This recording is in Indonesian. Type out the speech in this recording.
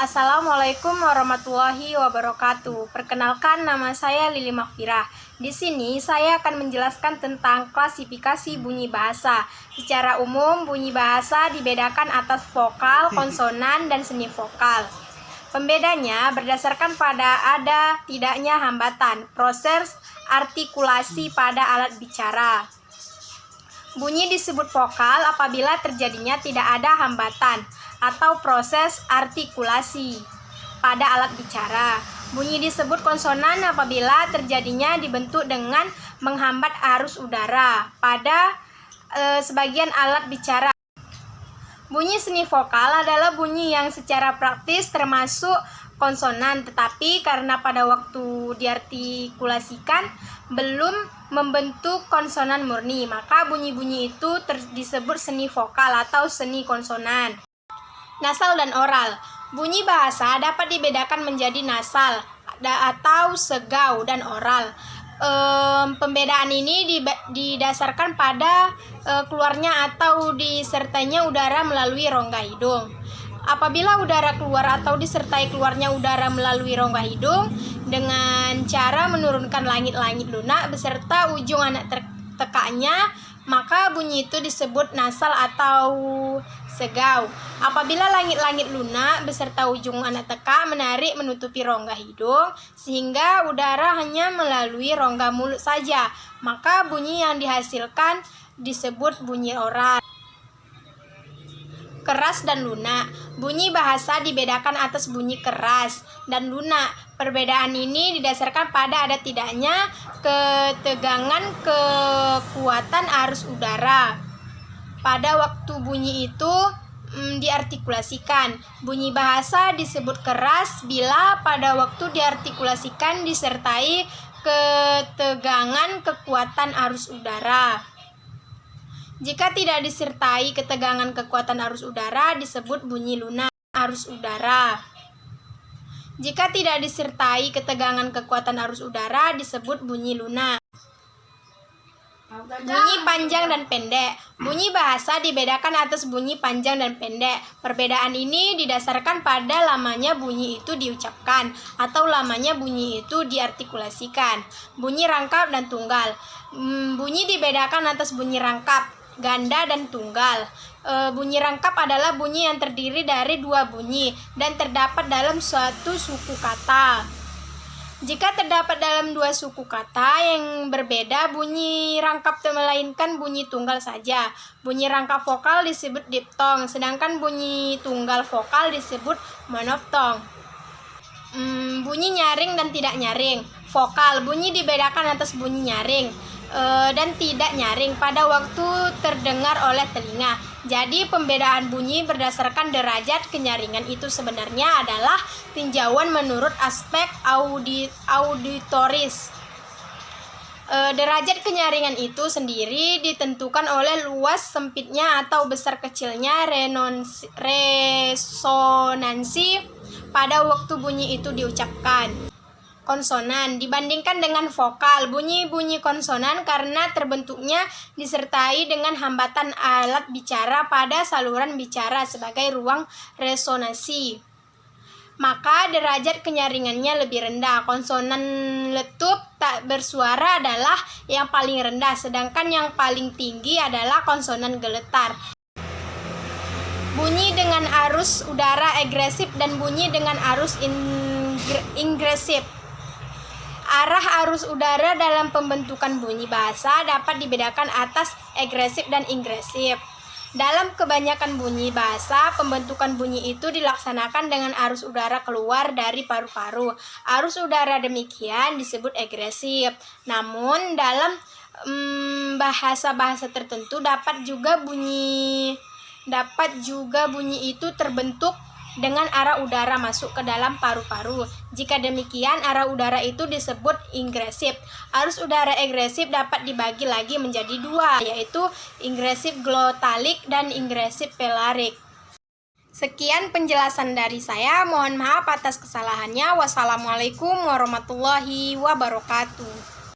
Assalamualaikum warahmatullahi wabarakatuh. Perkenalkan, nama saya Lili Makfirah. Di sini saya akan menjelaskan tentang klasifikasi bunyi bahasa. Secara umum, bunyi bahasa dibedakan atas vokal, konsonan, dan seni vokal. Pembedanya berdasarkan pada ada tidaknya hambatan, proses artikulasi pada alat bicara. Bunyi disebut vokal apabila terjadinya tidak ada hambatan atau proses artikulasi pada alat bicara. Bunyi disebut konsonan apabila terjadinya dibentuk dengan menghambat arus udara pada sebagian alat bicara. Bunyi seni vokal adalah bunyi yang secara praktis termasuk konsonan, tetapi karena pada waktu diartikulasikan belum membentuk konsonan murni, maka bunyi-bunyi itu disebut seni vokal atau seni konsonan. Nasal dan oral. Bunyi bahasa dapat dibedakan menjadi nasal atau segau dan oral. Pembedaan ini didasarkan pada keluarnya atau disertainya udara melalui rongga hidung. Apabila udara keluar atau disertai keluarnya udara melalui rongga hidung dengan cara menurunkan langit-langit lunak beserta ujung anak tekaknya, maka bunyi itu disebut nasal atau segau. Apabila langit-langit lunak beserta ujung anak tekak menarik menutupi rongga hidung sehingga udara hanya melalui rongga mulut saja, maka bunyi yang dihasilkan disebut bunyi oral. Keras dan lunak. Bunyi bahasa dibedakan atas bunyi keras dan lunak. Perbedaan ini didasarkan pada ada tidaknya ketegangan kekuatan arus udara pada waktu bunyi itu diartikulasikan. Bunyi bahasa disebut keras bila pada waktu diartikulasikan disertai ketegangan kekuatan arus udara. Jika tidak disertai ketegangan kekuatan arus udara disebut bunyi lunak arus udara. Jika tidak disertai ketegangan kekuatan arus udara disebut bunyi lunak. Bunyi panjang dan pendek. Bunyi bahasa dibedakan atas bunyi panjang dan pendek. Perbedaan ini didasarkan pada lamanya bunyi itu diucapkan atau lamanya bunyi itu diartikulasikan. Bunyi rangkap dan tunggal. Bunyi dibedakan atas bunyi rangkap, ganda dan tunggal. Bunyi rangkap adalah bunyi yang terdiri dari dua bunyi dan terdapat dalam suatu suku kata. Jika terdapat dalam dua suku kata yang berbeda, bunyi rangkap melainkan bunyi tunggal saja. Bunyi rangkap vokal disebut diftong, sedangkan bunyi tunggal vokal disebut monoftong. Bunyi nyaring dan tidak nyaring. Vokal, bunyi dibedakan atas bunyi nyaring dan tidak nyaring pada waktu terdengar oleh telinga. Jadi pembedaan bunyi berdasarkan derajat kenyaringan itu sebenarnya adalah tinjauan menurut aspek auditoris. Derajat kenyaringan itu sendiri ditentukan oleh luas sempitnya atau besar kecilnya resonansi pada waktu bunyi itu diucapkan. Konsonan dibandingkan dengan vokal, bunyi-bunyi konsonan karena terbentuknya disertai dengan hambatan alat bicara pada saluran bicara sebagai ruang resonansi, maka derajat kenyaringannya lebih rendah. Konsonan letup tak bersuara adalah yang paling rendah, sedangkan yang paling tinggi adalah konsonan geletar. Bunyi dengan arus udara agresif dan bunyi dengan arus ingresif. Arah arus udara dalam pembentukan bunyi bahasa dapat dibedakan atas agresif dan ingresif. Dalam kebanyakan bunyi bahasa, pembentukan bunyi itu dilaksanakan dengan arus udara keluar dari paru-paru. Arus udara demikian disebut agresif. Namun dalam bahasa-bahasa tertentu dapat juga bunyi itu terbentuk dengan arah udara masuk ke dalam paru-paru. Jika demikian, arah udara itu disebut ingresif. Arus udara agresif dapat dibagi lagi menjadi dua, yaitu ingresif glotalik dan ingresif pelarik. Sekian penjelasan dari saya. Mohon maaf atas kesalahannya. Wassalamualaikum warahmatullahi wabarakatuh.